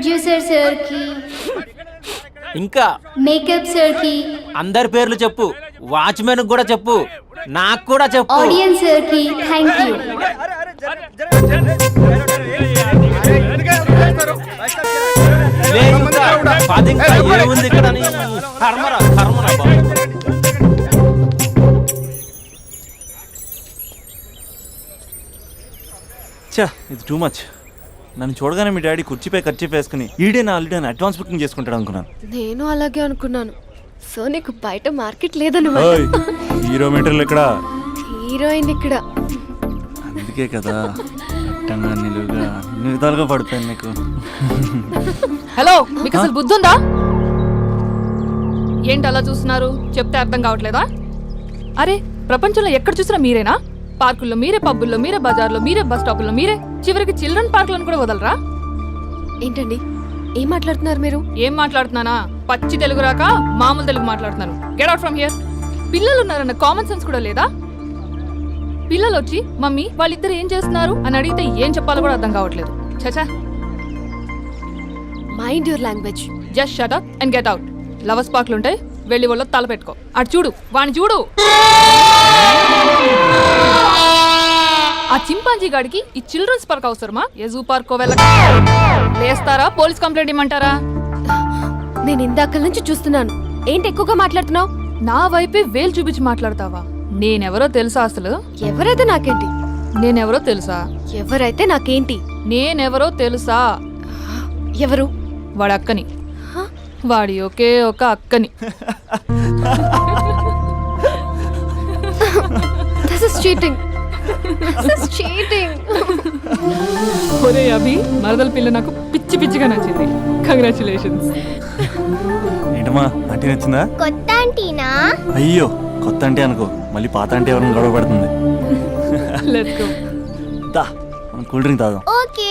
Producer sir కి, ఇంకా makeup sir కి, అందరి పేర్లు చెప్పు, వాచ్మెన్ కూడా చెప్పు, నాకు కూడా చెప్పు. ఆడియన్స్ సార్ కి థాంక్యూ. ఏముంది ఇక్కడ కర్మరా కర్మరా బాబు. చా ఇది టూ మచ్. నన్ను చూడగానే మీ డాడీ కుర్చీపై ఖర్చు వేసుకుని ఈడే నా ఆల్రెడీ అని అడ్వాన్స్ బుకింగ్ చేసుకుంటాడు అనుకున్నాను. నేను అలాగే అనుకున్నాను. సో నీకు బయట మార్కెట్ లేదన్నమాట. హీరో మీటర్లు ఇక్కడ, హీరోయిన్ ఇక్కడ. అందుకే కదా అట్టంగా నిలువుగా అన్ని విధాలుగా పడిపోయాను నీకు. హలో, మీకు అసలు బుద్ధి ఉందా? ఏంటి అలా చూస్తున్నారు? చెప్తే అర్థం కావట్లేదా? అరే, ప్రపంచంలో ఎక్కడ చూసినా మీరేనా? పార్కుల్లో మీరే, పబ్బుల్లో మీరే, బజార్లో మీరే, బస్ స్టాపుల్లో మీరే, చివరికి చిల్డ్రన్ పార్కులను కూడా వదలరా? ఏంటండి ఏం మాట్లాడుతున్నారు మీరు? ఏం మాట్లాడుతున్నానా? పచ్చి తెలుగు రాక మామూలు తెలుగు మాట్లాడుతున్నాను. Get out from here. పిల్లలు ఉన్నారన్న కామన్ సెన్స్ కూడా లేదా? పిల్లలు వచ్చి మమ్మీ వాళ్ళిద్దరు ఏం చేస్తున్నారు అని అడిగితే ఏం చెప్పాలో కూడా అర్థం కావట్లేదు. చచా. Mind your language. Just shut up and get out. Lovers పార్క్లు ఉంటాయి, వెళ్ళి వాళ్ళ తల పెట్టుకో. అటు చూడు, వాణ్ణి చూడు. ఆ చింపాంజీ గాడికి ఈ చిల్డ్రన్స్ పార్క్ అవసరమా? ఏ జూ పార్కో వెళ్ళక లేస్తారా? పోలీస్ కంప్లైంట్ ఇమ్మంటారా? నేను ఇందాక నుంచి చూస్తున్నాను. ఏంటి ఎక్కువగా మాట్లాడుతున్నావు? నా వైపే వేలు చూపించి మాట్లాడతావా? నేనెవరో తెలుసా? అసలు ఎవరైతే నాకేంటి? నేనెవరో తెలుసా? ఎవరైతే నాకేంటి? నేనెవరో తెలుసా? ఎవరు? వాడి అక్కని. వాడి ఒకే ఒక అక్కని. This is cheating. This is cheating. ఒరే అభి, మరదల పిల్ల నాకు పిచ్చి పిచ్చిగా నచ్చింది. కంగ్రాచులేషన్స్. ఏంటమ్మా ఆంటీ నచ్చిందా? కొత్త ఆంటీనా? అయ్యో కొత్త అంటే అనుకో, మళ్ళీ పాత అంటే ఎవరైనా గొడవ పడుతుంది. Let's go. దా మనం కూల్ డ్రింక్ తాదాం. ఓకే.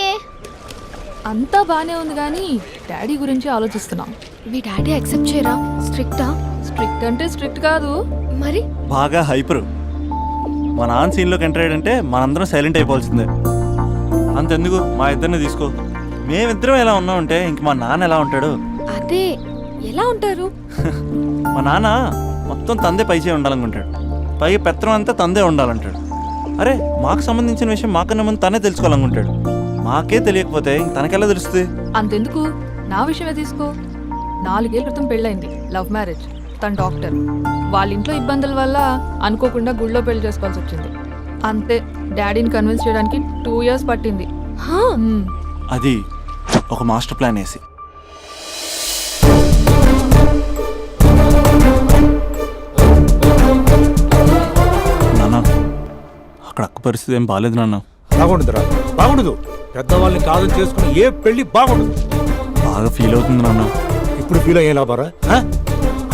అంతా బానే ఉంది కానీ డాడీ గురించి ఆలోచిస్తున్నాం. మీ డాడీ యాక్సెప్ట్ చేయరా? స్ట్రిక్టా? స్ట్రిక్ట్ అంటే స్ట్రిక్ట్ కాదు మరి. బాగా హైపర్. మా నాన్న సీన్లోకి ఎంటర్ అయ్యాడంటే మనందరం సైలెంట్ అయిపోవాల్సిందే. అంతెందుకు మా ఇద్దరిని తీసుకో, మేమిద్దరం ఎలా ఉన్నామంటే ఇంక మా నాన్న ఎలా ఉంటాడు? అదే ఎలా ఉంటారు? మా నాన్న మొత్తం తందే పైచే ఉండాలనుకుంటాడు, పైగా పెత్తనం అంతా తందే ఉండాలంటాడు. అరే మాకు సంబంధించిన విషయం మాకన్నా ముందు తనే తెలుసుకోవాలనుకుంటాడు. మాకే తెలియకపోతే తనకెలా తెలుస్తుంది? అంతెందుకు, నా విషయమే తీసుకో. 4 ఏళ్ల క్రితం పెళ్ళైంది, లవ్ మ్యారేజ్. తన డాక్టర్. వాళ్ళ ఇంట్లో ఇబ్బందుల వల్ల అనుకోకుండా గుళ్ళో పెళ్లి చేసుకోవాల్సి వచ్చింది. అంతే, డాడీని కన్విన్స్ చేయడానికి 2 years పట్టింది. అది ఒక మాస్టర్ ప్లాన్ వేసి. నాన్న అక్కడ అక్క పరిస్థితి ఏం బాగాలేదు నాన్న. బాగుండదురా, బాగుండదు. పెద్దవాళ్ళని కాదని చేసుకుని ఏ పెళ్లి బాగుండదు. బాగా ఫీల్ అవుతుంది నాన్న. ఇప్పుడు ఫీల్ అయ్యే లాభారా?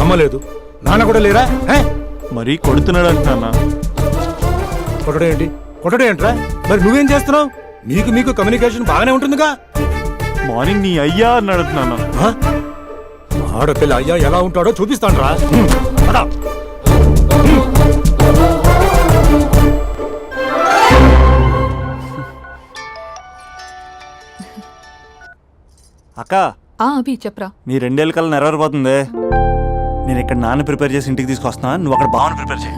అమ్మ లేదు, నాన్న కూడా లేరా? మరీ కొడుతున్నాడు అంటున్నా. కొట్టడం ఏంటి? కొట్టడం ఏంట్రా? మరి నువ్వేం చేస్తున్నావు? మీకు కమ్యూనికేషన్ బాగానే ఉంటుందిగా. మార్నింగ్ నీ అయ్యా అని అడుగుతున్నాను. ఆడపిల్ల అయ్యా ఎలా ఉంటాడో చూపిస్తాను రా. అక్క అభి చెప్పరా. నీ 2 ఏళ్ళ కల్లా నెరవేరిపోతుంది. నేను ఇక్కడ నాన్న ప్రిపేర్ చేసి ఇంటికి తీసుకొస్తున్నా, నువ్వు అక్కడ బావని ప్రిపేర్ చేయి.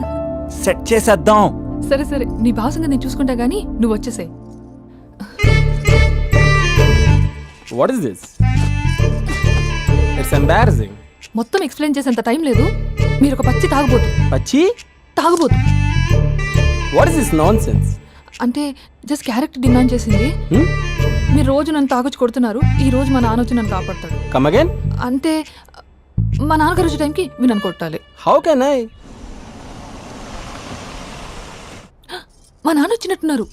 సెట్ చేసేద్దాం. సరే సరే, నీ భాసంగా నేను చూసుకుంటా గానీ నువ్వు వచ్చేసాయి. What is this? It's embarrassing. మొత్తం ఎక్స్ప్లెయిన్ చేసేంత టైం లేదు. మీరు ఒక పచ్చి తాగుబోతు. పచ్చి తాగుబోతు. What is this nonsense? అంటే జస్ట్ క్యారెక్టర్ డిమాండ్ చేసింది. మీరు రోజు నన్ను తాగొచ్చి కొడుతున్నారు, ఈ రోజు మా నాన్న వచ్చి నన్ను కాపాడతాడు. Come again. అంటే మా నాన్నగారు వచ్చే టైంకి మీరు నన్ను కొట్టాలి. How can I? మా నాన్న వచ్చినట్టున్నారు.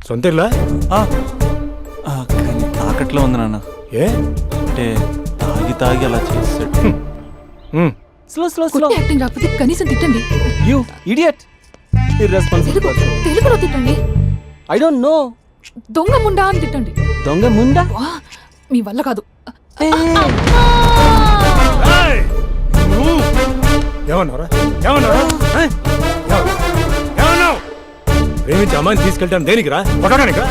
సొంత ఇల్లా? కానీ తాకట్లో ఉంది నాన్న. ఏ అంటే తాగి తాగి అలా చేస్తాడు. Slow slow slow. యాక్టింగ్ రాకపోతే కనీసం తిట్టండి. You idiot. Irresponsible person. తెలుగులో తిట్టండి. I don't know. దొంగ ముండా అని తిట్టండి. దొంగ ముండా? మీ వల్ల కాదు. ఏమన్నారా? ఏమన్నారా? ప్రేమించి అమ్మాయిని తీసుకెళ్ళడానికి దేనికిరా? కొట్టడానికిరా?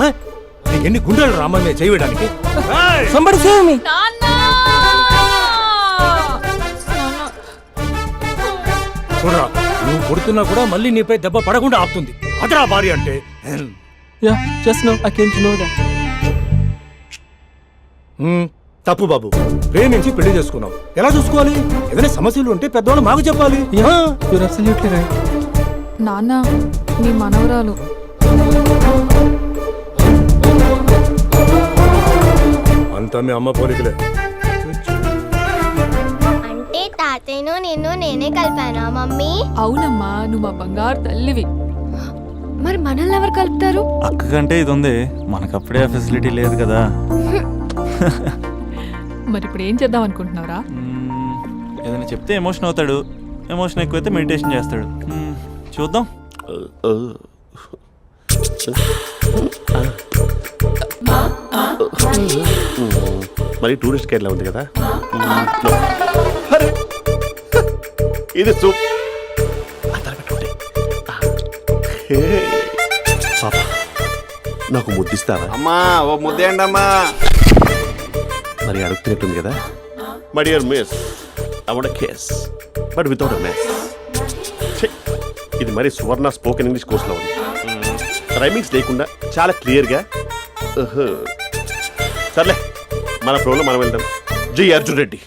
ఆ? నీకు ఎన్ని గుండెలు రా అమ్మాయి మీద చేయడానికి? Somebody save me. చూడరా, నువ్వు కొడుతున్నా కూడా మళ్ళీ నీపై దెబ్బ పడకుండా ఆపుతుంది. అదరా భార్య అంటే. Yeah, just now I came to know that. తప్పు బాబు. ప్రేమించి పెళ్లి చేసుకున్నావు. ఎలా చూసుకోవాలి? ఏదైనా సమస్యలు ఉంటే పెద్దవాళ్ళు మాకు చెప్పాలి. Yeah, you're absolutely right. నాన్న నీ మనవరాలు అంతా మీ అమ్మ పోలికలే. అంటే తాతయ్యను నిన్ను నేనే కలిపానా మమ్మీ? అవునమ్మా, నువ్వు మా బంగారు తల్లివి. మరి మనల్ని ఎవరు కలుపుతారు? అక్క కంటే ఇది ఉంది, మనకప్పుడే ఆ ఫెసిలిటీ లేదు కదా. మరి ఇప్పుడు ఏం చేద్దాం అనుకుంటున్నారా? ఏదైనా చెప్తే ఎమోషన్ అవుతాడు, ఎమోషన్ ఎక్కువైతే మెడిటేషన్ చేస్తాడు. చూద్దాం. మరి టూరిస్ట్ గైడ్లా ఉంది కదా. అరే, ఇది సూప్. పాప నాకు ముద్దిస్తారా? అమ్మా ఓ ముద్దేయండి అమ్మా. మరి అడుగుతున్నట్టుంది కదా. My dear miss, I want kiss but without a mess. ఇది మరి సువర్ణ స్పోకెన్ ఇంగ్లీష్ కోర్సులో ఉంది. రైమింగ్స్ లేకుండా చాలా క్లియర్గా. సర్లే, మన ప్రోలో మనం వెళ్దాం. G Arjun Reddy.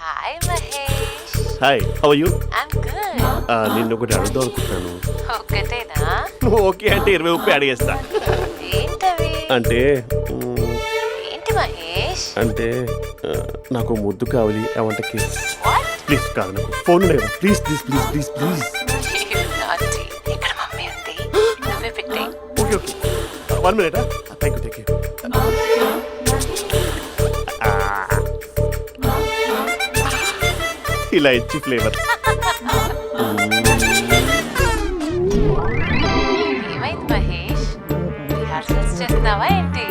Hi Mahesh. Hi, how are you? I'm good. నిన్ను ఒకటి అడుగుదాం అనుకుంటున్నాను. ఒకటేనా? నువ్వు ఓకే అంటే 20 అడిగేస్తా. ఏంటవి? అంటే ఏంటి మహేష్? అంటే నాకు ముద్దు కావాలి. I want kiss. ప్లీజ్ కాదు, నాకు ఫోన్ లేదా? Please please please please please. ఇక్కడ మమ్మీ ఉంది, నువ్వే పెట్టే. Okay okay, 1 minute. Thank you. ఇలా ఇచ్చి ఫ్లేవర్. ఏమైంది మహేష్? రిహార్సల్స్ చేస్తున్నావా ఏంటి?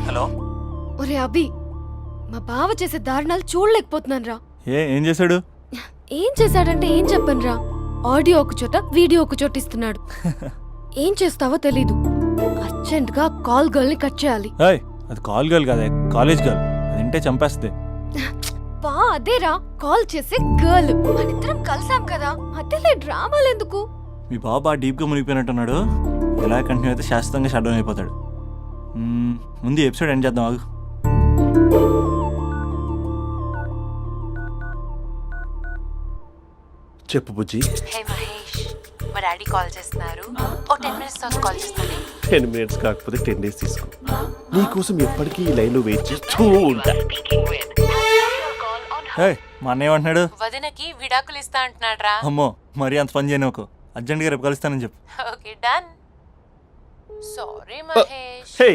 హలో. ఒరే అభి, మా బావ చేసే దారుణాలు చూడలేకపోతున్నాను రా. ఏం చేశాడు? ఏం చేశాడంటే ఏం చెప్పను రా. ఆడియో ఒక చోట, వీడియో ఒక చోట ఇస్తున్నాడు. ఏం చేస్తావో తెలీదు. అర్జెంట్ గా కాల్ గర్ల్ ని కట్ చేయాలి. అది కాల్ గర్ల్ కాదే, కాలేజ్ గర్ల్. అది వింటే చంపేస్తుంది. బా అదేరా, కాల్ చేసే గర్ల్. మనిద్దరం కలిసాం కదా, మధ్యలో డ్రామాలు ఎందుకు? మీ బాబా డీప్ గా మునిగిపోయినట్టున్నాడు. ఎలా కంటిన్యూ అయితే శాశ్వతంగా షట్ డౌన్ అయిపోతాడు. ముందు ఎపిసోడ్ ఎండ్ చేద్దాం, ఆగు. చెప్పు బుజ్జి. హే మహేష్, మా డాడీ కాల్ చేస్తున్నారు. ఓ 10 minutes తర్వాత కాల్ చేస్తాను. 10 minutes కాకపోతే 10 days తీసుకో. నీకోసం ఎప్పటికీ ఈ లైన్లో వెయిట్ చేస్తూ ఉంటా. మా అన్నయ్య ఏమంటున్నాడు? వదినకి విడాకులు ఇస్తా అంటున్నాడు రా. అమ్మో, మరీ అంత పని చేయను. అర్జెంట్గా రేపు కలుస్తానని చెప్పు. Okay done. సారీ మహేష్. హే,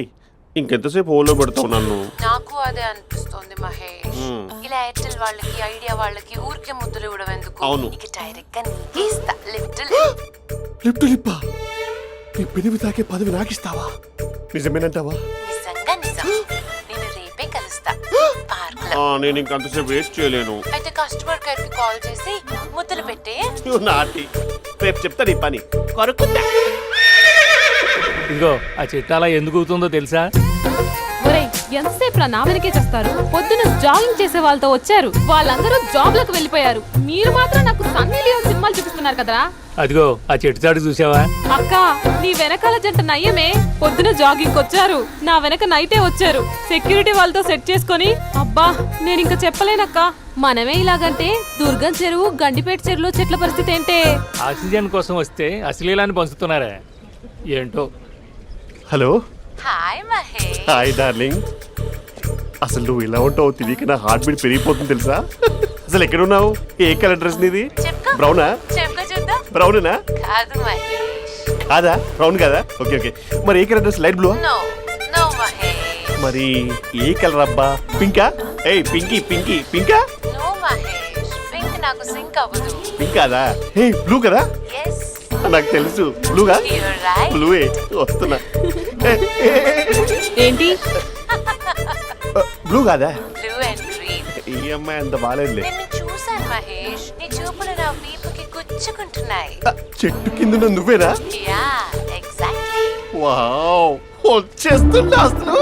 ఇంకెంతసేపు హోల్లో పెడతావు నన్ను? నాకు అదే అనిపిస్తుంది మహేష్. ఇలా ఎయిర్టెల్ వాళ్ళకి, ఐడియా వాళ్ళకి ఊరికే ముద్దులు ఇవ్వడం ఎందుకు? అవును. ఇక డైరెక్ట్ గా నీకే ఇస్తా. లిటిల్ లిప్ లిప్పా? నీ పెనివి తాకే పదవి నాకిస్తావా? నిజమేనంటావా? నిజంగా నిజం. నేను రేపే కలుస్తా పార్క్ లో. నేను ఇంకంతసేపు వెయిట్ చేయలేను. అయితే కస్టమర్ కేర్ కి కాల్ చేసి ముద్దులు పెట్టే. నాటి రేపు చెప్తా నీ పని. కొరుకుందా? ఇదిగో ఆ చెట్టు అలా ఎందుకు అవుతుందో తెలుసా? ఒరేయ్, ఎంతసేపు నా వెనకే చేస్తారు? పొద్దున జాగింగ్ చేసే వాళ్ళతో వచ్చారు, వాళ్ళందరూ జాబ్లకు వెళ్ళిపోయారు. మీరు మాత్రం నాకు సన్నీ లియోన్ సినిమాలు చూపిస్తున్నారు కదరా. అదిగో ఆ చెట్టు చాటు చూసావా? అక్క, నీ వెనకాల జంట నయ్యమే. పొద్దున జాగింగ్ వచ్చారు, నా వెనక నైటే వచ్చారు. సెక్యూరిటీ వాళ్ళతో సెట్ చేసుకొని, అబ్బా నేను ఇంకా చెప్పలేనక్క. మనమే ఇలాగంటే దుర్గం చెరువు, గండిపేట చెరువులో చెట్ల పరిస్థితి ఏంటే? ఆక్సిజన్ కోసం వస్తే అశ్లీలాన్ని పంచుతున్నారా ఏంటో. Hello. Hi Mahesh. Hi darling. అసలు నువ్వు ఇలా ఉంటావు తెలియక నా హార్ట్ బీట్ పెరిగిపోతుంది తెలుసా? అసలు ఎక్కడ ఉన్నావు? ఏ కలర్ డ్రెస్ నీది? చెప్పుకో. బ్రౌనా? చెప్పుకో చూద్దాం. బ్రౌనేనా? కాదు మహేష్. కాదా? బ్రౌన్ కాదా? Okay okay. మరి ఏ colour dress? Light blue? No no Mahesh. మరి ఏ కలర్ అబ్బా? పింకా? ఏయ్ పింకీ పింకీ పింకా? నో మహేష్. పింక్ నాకు సింక్ అవ్వదు. పింక్ కాదా? ఏ బ్లూ కదా? ఎస్ నాకు తెలుసు. బ్లూగా? You're right. బ్లూవే వస్తున్నా. ఏంటి బ్లూ కాదా? Blue and green. ఈ అమ్మాయి అంత బాగాలేదులే. నిన్ను చూశాను మహేష్. నీ చూపులు నా వీపుకి గుచ్చుకుంటున్నాయి. చెట్టు కింద నువ్వేనా? Yeah exactly. వావ్ వచ్చేస్తున్నా అసలు.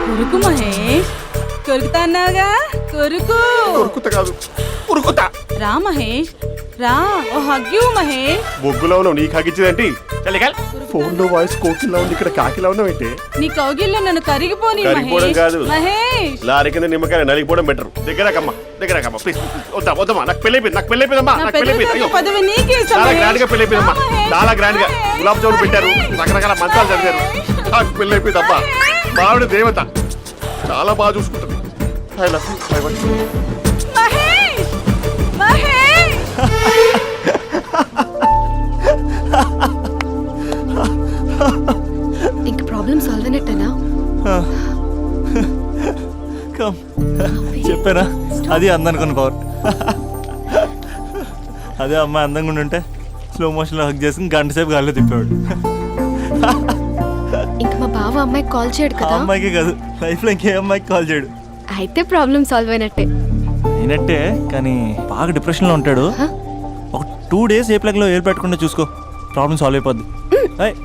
కొరుకు మహేష్, కొరుకుతా అన్నావుగా, కొరుకు. ఉరుకుతా కాదు ఉరుకుతా. రా మహేష్, రా, ఓ హగ్గు మహేష్. బొగ్గులో ఉన్నావు, నీకు హగించదేంటి? ఫోన్ లో వాయిస్ కోకిలా ఉంది, ఇక్కడ కాకిలా ఉన్నావు ఏంటి? నీ కౌగిల్లో నన్ను కరిగిపోని కరిగిపోవడం మహేష్. కాదు. మహేష్, లారీ కింద నిమ్మకాయ నలిగిపోవడం బెటర్. దగ్గరకమ్మా దగ్గరకమ్మా ప్లీజ్. వద్దా వద్దమ్మా, నాకు పెళ్ళైపోయింది, నాకు పెళ్ళైపోయిందమ్మా, నా నాకు పెళ్ళైపోయింది. పెద్ద అయ్యో పదవి నీకే ఇస్తా చాలా మహేష్. గ్రాండ్ గా పెళ్ళైపోయిందమ్మా, రా మహేష్, చాలా గ్రాండ్ గా. మహేష్. గులాబ్ జామున్ పెట్టారు, రకరకాల మంచాలు చదివారు. నాకు పెళ్ళైపోయిందమ్మా. బావిడ దేవత, చాలా బాగా చూసుకుంటుంది. I love you. I want you. Mahesh, Mahesh. ఇంక ప్రాబ్లం సాల్వ్ అయినట్టేనా? కమ్ చెప్పానా, అది అందనుకున్న పవర్. అదే అమ్మాయి అందంగా ఉండుంటే స్లో మోషన్లో హక్ చేసుకుని గంట సేపు గాల్లో తిప్పేవాడు. ఇంక మా బావ అమ్మాయికి కాల్ చేయడు ఆ కదా? అమ్మాయికి కాదు, లైఫ్లో ఇంకే అమ్మాయికి కాల్ చేయడు. అయితే ప్రాబ్లం సాల్వ్ అయినట్టే. అయినట్టే, కానీ బాగా డిప్రెషన్లో ఉంటాడు. ఒక 2 days ఏ ప్లగ్లో ఏలు పెట్టకుండా చూసుకో, ప్రాబ్లం సాల్వ్ అయిపోద్ది. ఏయ్,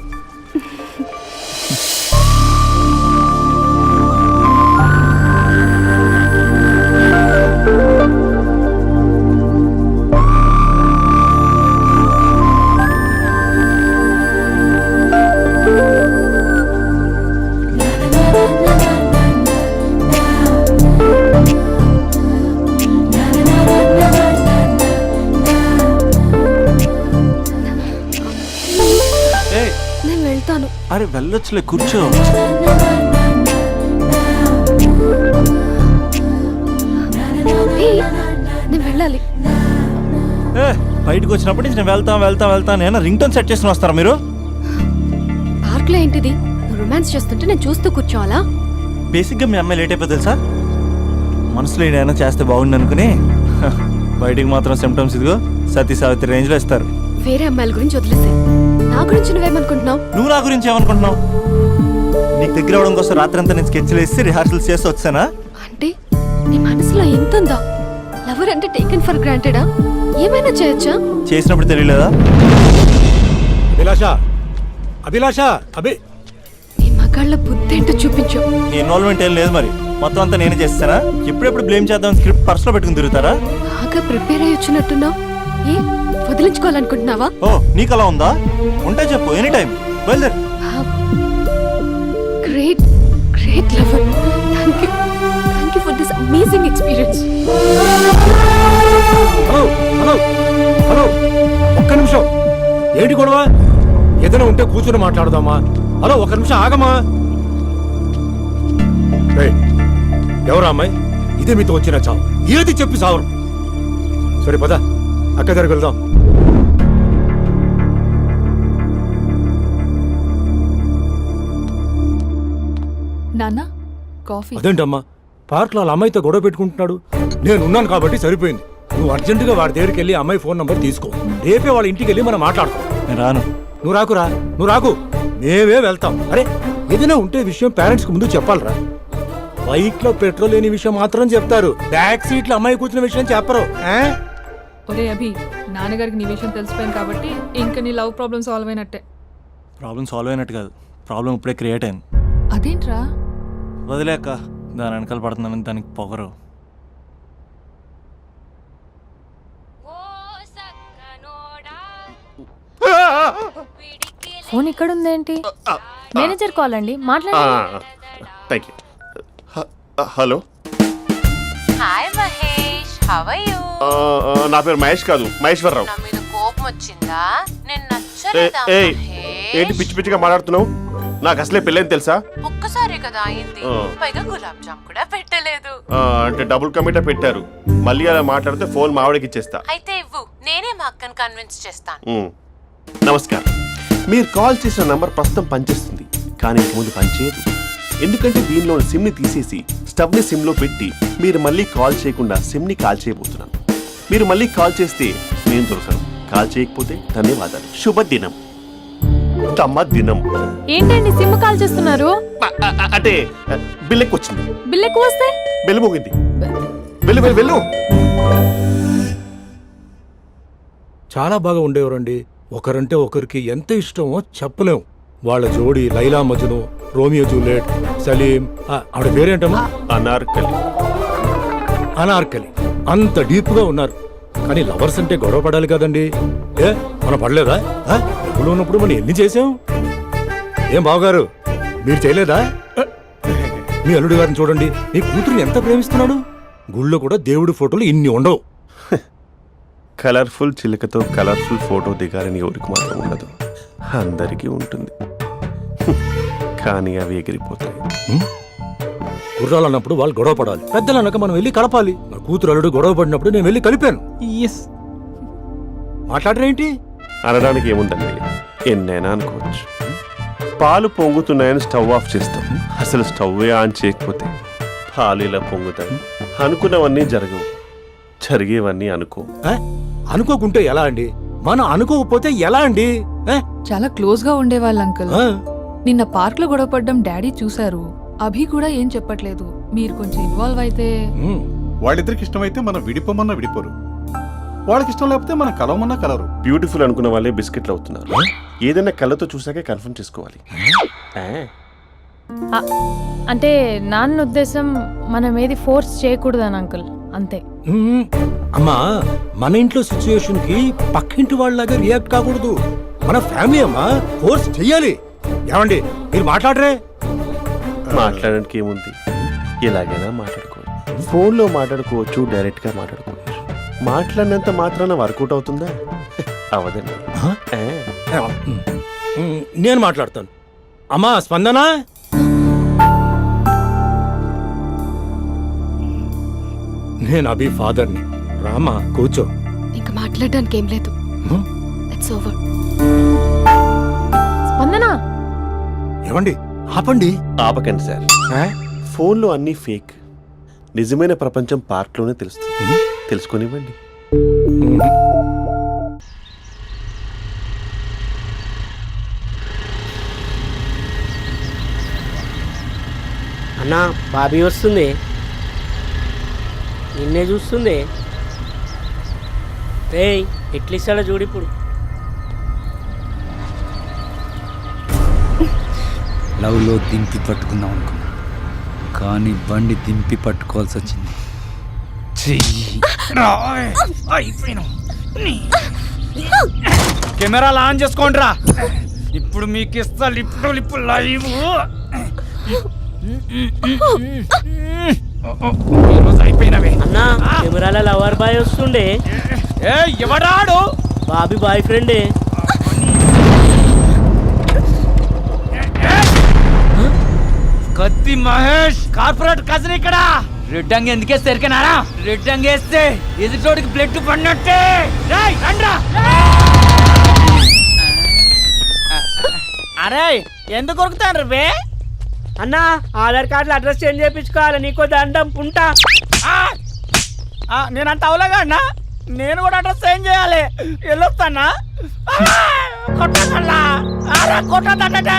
ఏయ్, నేను వెళ్తాను. అరే వెళ్ళొచ్చులే, కూర్చో. ఏయ్, నేను వెళ్ళాలి. ఏ బయటకు వచ్చినప్పటి నుంచి నేను వెళ్తా నేను రింగ్ టోన్ సెట్ చేసుకుని వస్తారా మీరు? పార్క్లో ఏంటిది? నువ్వు రొమాన్స్ చేస్తుంటే నేను చూస్తూ కూర్చోవాలా? బేసిక్గా మీ అమ్మాయి లేట్ అయిపోతుంది తెలుసా? మనసులో ఏదైనా చేస్తే బాగుండు అనుకుని బయటికి మాత్రం సిమ్టమ్స్ ఇదిగో సతీ సావిత్రి రేంజ్లో ఇస్తారు. వేరే అమ్మాయిల గురించి వదిలేసే, నా గురించి నువ్వేమనుకుంటున్నావు? నువ్వు నా గురించి ఏమనుకుంటున్నావు? నీకు దగ్గర అవడం కోసం రాత్రంతా నేను స్కెచ్లు వేసి రిహార్సల్స్ చేసి వచ్చానా? అంటే నీ మనసులో ఎంత ఉందా? లవర్ అంటే టేకెన్ ఫర్ గ్రాంటెడా? ఏమైనా చేయొచ్చా? చేసినప్పుడు తెలియలేదా? అభిలాష, అభిలాష, అభి. నీ మగాళ్ళ బుద్ధి ఏంటో చూపించు. నీ ఇన్వాల్వ్మెంట్ ఏం లేదు మరి, మొత్తం అంతా నేనే చేస్తానా? ఎప్పుడెప్పుడు బ్లేమ్ చేద్దాం స్క్రిప్ట్ పర్సులో పెట్టుకుని తిరుగుతారా? బాగా ప్రిపేర్ అయ్యి వచ్చినట్టున్నావు. ఏ వదిలించుకోవాలనుకుంటున్నావా? ఓ నీకు అలా ఉందా? ఉంటే చెప్పు, ఎనీ టైం బయలుదేరు. Great great lover. Thank you for this amazing experience. Hello hello hello, ఒక్క నిమిషం. ఏంటి గొడవ? ఏదైనా ఉంటే కూర్చొని మాట్లాడదామా? హలో ఒక్క నిమిషం ఆగమా. ఏయ్, ఎవరా అమ్మాయి? ఇదే మీతో వచ్చిన చావు. ఏది చెప్పి సావరు. సరే పద, అక్క దగ్గరికి వెళ్దాం. నాన్న కాఫీ. అదేంటమ్మా, పార్క్లో వాళ్ళ అమ్మాయితో గొడవ పెట్టుకుంటున్నాడు. నేను ఉన్నాను కాబట్టి సరిపోయింది. నువ్వు అర్జెంటుగా వాడి దగ్గరికి వెళ్ళి అమ్మాయి ఫోన్ నంబర్ తీసుకో. రేపే వాళ్ళ ఇంటికి వెళ్ళి మనం మాట్లాడతాం. నేను రాను. నువ్వు రాకురా, నువ్వు రాకు, మేమే వెళ్తాం. అరే ఏదైనా ఉంటే విషయం పేరెంట్స్ కి ముందు చెప్పాలరా. బైక్ లో పెట్రోల్ లేని విషయం మాత్రం చెప్తారు, బ్యాక్ సీట్ లో అమ్మాయి కూర్చున్న విషయం చెప్పరు. ఒరే అభి, నాన్నగారికి నీ విషయం తెలిసిపోయింది కాబట్టి ఇంకా నీ లవ్ ప్రాబ్లమ్ సాల్వ్ అయినట్టే. ప్రాబ్లం సాల్వ్ అయినట్టు కాదు, ప్రాబ్లం ఇప్పుడే క్రియేట్ అయింది. అదేంట్రా? వదిలేక దాని వెనకాల పడుతుందని దానికి పొగరు. ఫోన్ ఇక్కడ ఉందేంటి? మేనేజర్ కాల్ అండి, మాట్లాడండి. Thank you. Hello, hi Mahesh, how are you? నా పేరు మహేష్ కాదు, మహేశ్వరరావు. నా మీద కోపం వచ్చిందా? నేను నచ్చలేదా ఏయ్. మహేష్? ఏంటి పిచ్చి పిచ్చిగా మాట్లాడుతున్నావు? నాకు అసలే పెళ్ళని తెలుసా? ఒక్కసారి కదా అయింది, ఆ. పైగా గులాబ్ జామ్ కూడా పెట్టలేదు. అంటే డబుల్ కమిటా పెట్టారు. మళ్ళీ అలా మాట్లాడితే ఫోన్ మా ఆవిడకి ఇచ్చేస్తా. అయితే ఇవ్వు, నేనే మా అక్కని కన్విన్స్ చేస్తాను. నమస్కారం. మీరు కాల్ చేసిన నంబర్ ప్రస్తుతం పనిచేస్తుంది, కానీ ఇంక ముందు పనిచేయదు. ఎందుకంటే దీనిలో సిమ్ ని తీసేసి స్టవ్ ని సిమ్ లో పెట్టి మీరు మళ్ళీ కాల్ చేయకుండా సిమ్ ని కాల్ చేయబోతున్నాను. మీరు మళ్ళీ కాల్ చేస్తే నేను దొరకను, కాల్ చేయకపోతే ధన్యవాదాలు. శుభదినం. తమ దినం. ఏంటండి సిమ్ కాల్ చేస్తున్నారు? అంటే బిల్ ఎక్కువ వచ్చింది. బిల్ ఎక్కువ వస్తే బెల్లు మోగింది. వెళ్ళు వెళ్ళు వెళ్ళు. చాలా బాగా ఉండేవారండి. ఒకరంటే ఒకరికి ఎంత ఇష్టమో చెప్పలేం. వాళ్ళ జోడి లైలా మజ్ను, రోమియో జూలియట్, సలీం, ఆవిడ పేరేంటమ్మా? అనార్కలి. అనార్కలి. అంత డీప్ గా ఉన్నారు. కానీ లవర్స్ అంటే గొడవ పడాలి కదండి. ఏ మనం పడలేదా? డబ్బులు ఉన్నప్పుడు మనం ఎన్ని చేసాం? ఏం బావగారు, మీరు చేయలేదా? మీ అల్లుడి గారిని చూడండి, మీ కూతురుని ఎంత ప్రేమిస్తున్నాడు. గుళ్ళో కూడా దేవుడి ఫోటోలు ఇన్ని ఉండవు. కలర్ఫుల్ చిలుకతో కలర్ఫుల్ ఫోటో దిగాలని ఎవరికి మాత్రం ఉండదు, అందరికీ ఉంటుంది. కానీ అవి ఎగిరిపోతాయి. గుర్రాలు అన్నప్పుడు వాళ్ళు గొడవ పడాలి, పెద్దలు అన్నాక మనం వెళ్ళి కలపాలి. నా కూతురు అల్లుడు గొడవ పడినప్పుడు నేను వెళ్ళి కలిపాను. మాట్లాడరేంటి? అనడానికి ఏముందండి, ఎన్నైనా అనుకోవచ్చు. పాలు పొంగుతున్నాయని స్టవ్ ఆఫ్ చేస్తాం, అసలు స్టవ్ ఆన్ చేయకపోతే పాలు ఇలా పొంగుతాయి. అనుకున్నవన్నీ జరగవు, జరిగేవన్నీ అనుకో. అనుకోకుంటే ఎలా అండి? మనం అనుకోకపోతే ఎలా అండి? చాలా క్లోజ్ గా ఉండేవాళ్ళు అంకుల్. నిన్న పార్క్ లో గొడవపడ్డం డాడీ చూశారు. అభి కూడా ఏం చెప్పట్లేదు. మీరు కొంచెం ఇన్వాల్వ్ అయితే. వాళ్ళిద్దరికి ఇష్టమైతే మనం విడిపోమన్నా విడిపోరు, వాళ్ళకి ఇష్టం లేకపోతే మనం కలవమన్నా కలరు. బ్యూటిఫుల్ అనుకున్న వాళ్ళే బిస్కెట్లు అవుతున్నారు. ఏదైనా కళ్ళతో చూసాకే కన్ఫర్మ్ చేసుకోవాలి. అంటే నాన్న ఉద్దేశం మనం ఏది ఫోర్స్ చేయకూడదని అంకుల్, అంతే. అమ్మా, మన ఇంట్లో సిచ్యుయేషన్ కి పక్కింటి వాళ్ళలాగా రియాక్ట్ కాకూడదు. మన ఫ్యామిలీ అమ్మా, ఫోర్స్ చెయ్యాలి. ఏమండి మీరు మాట్లాడరే? మాట్లాడడానికి ఏముంది, ఎలాగైనా మాట్లాడుకోవచ్చు. ఫోన్లో మాట్లాడుకోవచ్చు, డైరెక్ట్ గా మాట్లాడుకోవచ్చు. మాట్లాడినంత మాత్రాన వర్కౌట్ అవుతుందా? అవదండి. నేను మాట్లాడతాను. అమ్మా స్పందన, నేను అభి ఫాదర్ని. రామా కూర్చో. ఇంకా మాట్లాడడానికి ఏం లేదు. It's over. స్పందన, ఏమండి ఆపండి. ఆపకండి సార్, ఫోన్లో అన్నీ ఫేక్. నిజమైన ప్రపంచం పార్క్లోనే తెలుస్తుంది. తెలుసుకొనివ్వండి. అన్నా బాబీ వస్తుంది, నిన్నే చూస్తుంది. రేయ్ ఎట్లిస్తాడో చూడు ఇప్పుడు. లవ్లో దింపి పట్టుకుందాం అనుకున్నా, కానీ బండి దింపి పట్టుకోవాల్సి వచ్చింది. కెమెరాలు ఆన్ చేసుకోండి రా, ఇప్పుడు మీకు ఇస్తా లిప్పు లైవ్. అయిపోయినవే అన్నా, కెమెరాల లవర్ బాయ్ వస్తుండే. ఎవడాడు? బాబీ బాయ్ ఫ్రెండే. కత్తి మహేష్ కార్పొరేట్ కజన్ ఇక్కడ. రెడ్ అంగి ఎందుకే సరికనారా? రెడ్ అంగి వేస్తే ఎదుటోడికి బ్లడ్ పడినట్టే. అరే ఎందుకు కొరుకుతాను రే? అన్నా ఆధార్ కార్డులో అడ్రస్ చేంజ్ చేయించుకోవాలి, నీకో దండం పుంటా. నేనంత అవలేగా అన్నా, నేను కూడా అడ్రస్ చేంజ్ చేయాలి. వెళ్ళొస్తానా? కొట్టదంటే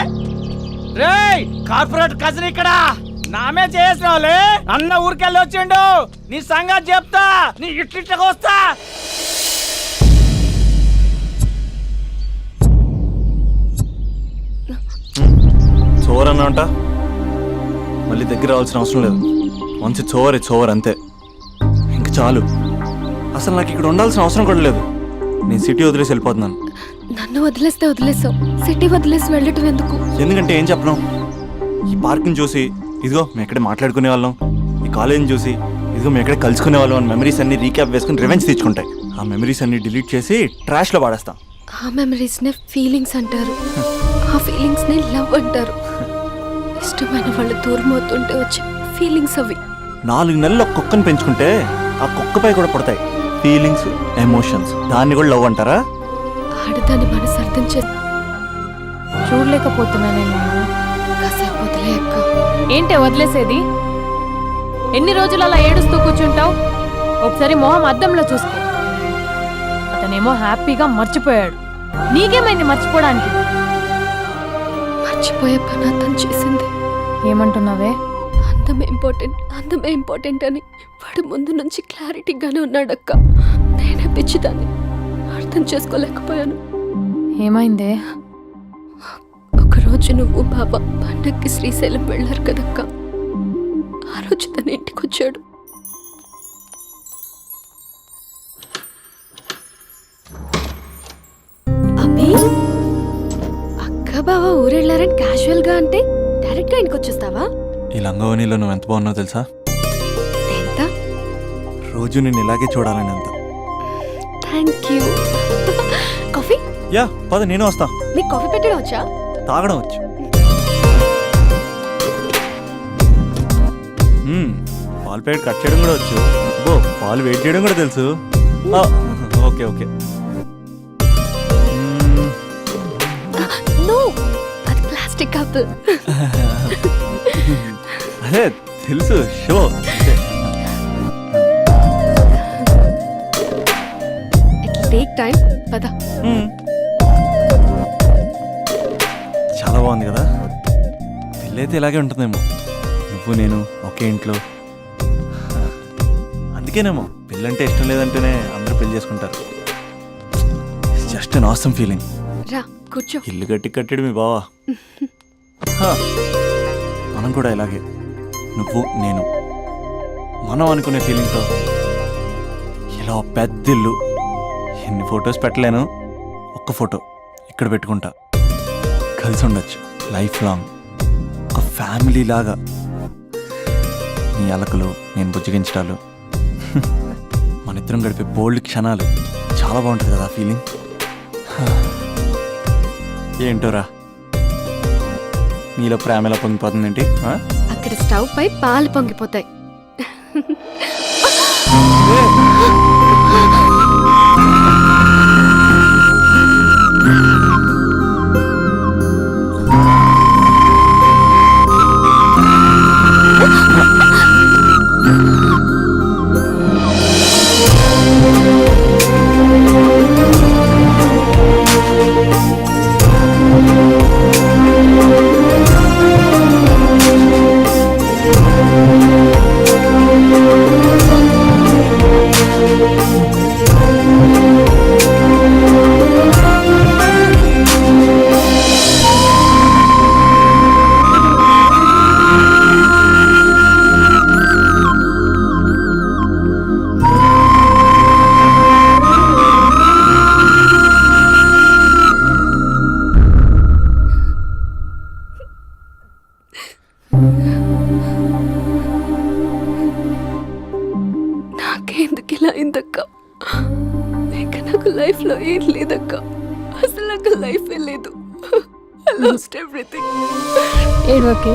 రేయ్ కార్పొరేట్ కజన్ ఇక్కడ. నామే చేసిన వాళ్ళే అన్న ఊరికెళ్ళి వచ్చిండు. నీ సంగతి చెప్తా, నీ ఇట్లిట్లకి వస్తా. చోర్ అన్నంట మళ్ళీ దగ్గర రావాల్సిన అవసరం లేదు. వన్స్ ఇట్స్ ఓవర్ అంతే. ఇంక చాలు. అసలు నాకు ఇక్కడ ఉండాల్సిన అవసరం కూడా లేదు. నేను సిటీ వదిలేసి వెళ్ళిపోతున్నాను. నన్ను వదిలేస్తే వదిలేసావు, సిటీ వదిలేసి వెళ్ళటం ఎందుకు? ఎందుకంటే ఏం చెప్పను, ఈ పార్క్ని చూసి ఇదిగో మేము ఎక్కడే మాట్లాడుకునే వాళ్ళం, ఈ కాలేజీని చూసి ఇదిగో మేము ఎక్కడే కలుసుకునే వాళ్ళం అని మెమరీస్ అన్ని రీక్యాప్ వేసుకుని రివెంజ్ తెచ్చుకుంటాయి. ఆ మెమరీస్ అన్ని డిలీట్ చేసి ట్రాష్లో పాడేస్తాం. ఆ మెమరీస్ నే ఫీలింగ్స్ అంటారు. ఆ ఫీలింగ్స్ ని లవ్ అంటారు. ఇష్టమైన వాళ్ళు దూరం అవుతుంటే వచ్చే ఫీలింగ్స్ అవి. 4 నెలలు ఒక కుక్కను పెంచుకుంటే ఆ కుక్కపై కూడా పడతాయి ఫీలింగ్స్, ఎమోషన్స్. దాన్ని కూడా లవ్ అంటారా? ఆడదాని మనసు అర్థం చే చూడలేకపోతున్నానేమో. కాసేపు వదిలే అక్క. ఏంటే వదిలేసేది? ఎన్ని రోజులు అలా ఏడుస్తూ కూర్చుంటావు? ఒకసారి మొహం అద్దంలో చూసుకో. అతనేమో హ్యాపీగా మర్చిపోయాడు. నీకేమైంది మర్చిపోవడానికి? మర్చిపోయే పని అతను చేసింది. ఏమంటున్నావే? అందమే ఇంపార్టెంట్ అని వాడు ముందు నుంచి క్లారిటీగానే ఉన్నాడక్క. నేనే పిచ్చిదాన్ని అర్థం చేసుకోలేకపోయాను. ఏమైందే? ఒకరోజు నువ్వు బాబా పండక్కి శ్రీశైలం వెళ్ళారు కదక్క. ఆ రోజు తన ఇంటికి వచ్చాడు. అబ్బి, అక్క బావ ఊరెళ్ళారని క్యాజువల్ గా అంటే డైరెక్ట్ గా ఇంటికి వచ్చేస్తావా? ఈ లంగవనిలో నువ్వు ఎంత బాగున్నావు తెలుసా? ఎంత? రోజు నేను ఇలాగే చూడాలని అంత. Thank you. కాఫీ? యా పద, నేను వస్తా. నీకు కాఫీ పెట్టడం వచ్చా? తాగడం వచ్చు. పాలు ప్యాకెట్ కట్ చేయడం కూడా వచ్చు. పాలు వెయిట్ చేయడం కూడా తెలుసు. Okay okay. నో, అది ప్లాస్టిక్ కప్. అదే తెలుసు, షో. It take time. పద. చాలా బాగుంది కదా. పెళ్ళైతే ఇలాగే ఉంటుందేమో. నువ్వు నేను ఒకే ఇంట్లో. అందుకేనేమో పెళ్ళంటే ఇష్టం లేదంటేనే అందరూ పెళ్లి చేసుకుంటారు. Just an awesome feeling. రా కూర్చో. ఇల్లు కట్టాడు మీ బావా. మనం కూడా ఇలాగే, నువ్వు నేను, మనం అనుకునే ఫీలింగ్తో ఇలా పెద్ద ఇల్లు. ఎన్ని ఫొటోస్ పెట్టలేను, ఒక్క ఫోటో ఇక్కడ పెట్టుకుంటా. కలిసి ఉండొచ్చు లైఫ్ లాంగ్, ఒక ఫ్యామిలీ లాగా. నీ అలకలు, నేను బుజ్జగించడాలు, మన ఇద్దరం గడిపే బోల్డ్ క్షణాలు. చాలా బాగుంటుంది కదా ఆ ఫీలింగ్. ఏంటోరా, నీలో ప్రేమ ఎలా పొంగిపోతుంది ఏంటి? అక్కడ స్టవ్ పై పాలు పొంగిపోతాయి. నాకెందుకు ఇలా అయిందక్క? ఇంకా నాకు లైఫ్ లో ఏం లేదక్క. అసలు నాకు లైఫ్ లేదు. I lost everything. ఏడవకే.